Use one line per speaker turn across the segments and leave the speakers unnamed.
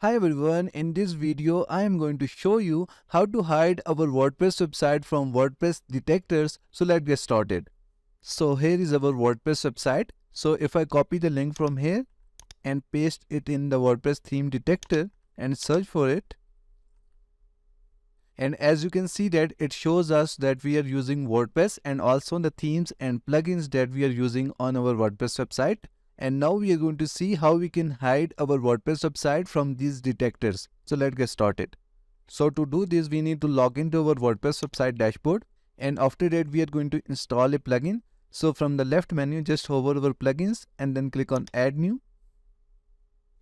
Hi everyone, in this video I am going to show you how to hide our WordPress website from WordPress detectors. So let's get started. So here is our WordPress website. So if I copy the link from here and paste it in the WordPress theme detector and search for it, and as you can see that it shows us that we are using WordPress and also the themes and plugins that we are using on our WordPress website. And now we are going to see how we can hide our WordPress website from these detectors. So let's get started. So to do this, we need to log into our WordPress website dashboard, and after that we are going to install a plugin. So from the left menu, just hover over plugins and then click on add new.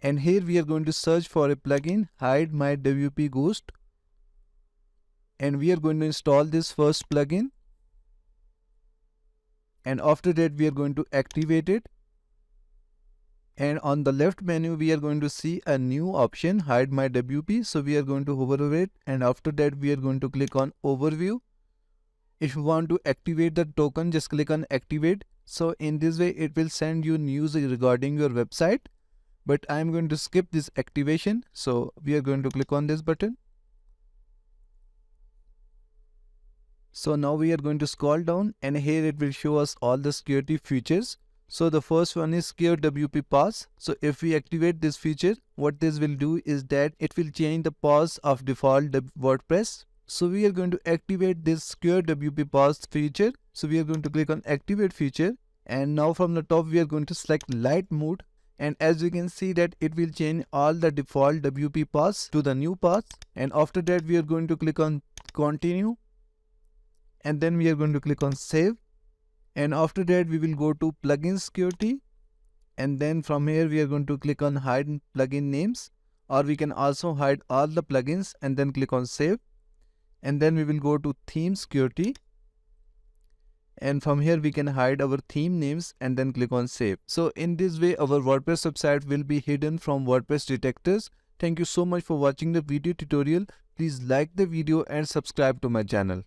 And here we are going to search for a plugin, hide my WP ghost. And we are going to install this first plugin. And after that we are going to activate it. And on the left menu, we are going to see a new option, hide my WP. So we are going to hover over it, and after that we are going to click on overview. If you want to activate the token, just click on activate. So in this way it will send you news regarding your website, but I am going to skip this activation. So we are going to click on this button. So now we are going to scroll down, and here it will show us all the security features. So the first one is secure WP pass. So if we activate this feature, what this will do is that it will change the pass of default WordPress. So we are going to activate this secure WP pass feature. So we are going to click on activate feature, and now from the top we are going to select light mode. And as you can see that it will change all the default WP pass to the new pass. And after that we are going to click on continue. And then we are going to click on save, and after that we will go to plugin security, and then from here we are going to click on hide plugin names, or we can also hide all the plugins and then click on save. And then we will go to theme security, and from here we can hide our theme names and then click on save. So in this way our WordPress website will be hidden from WordPress detectors. Thank you so much for watching the video tutorial. Please like the video and subscribe to my channel.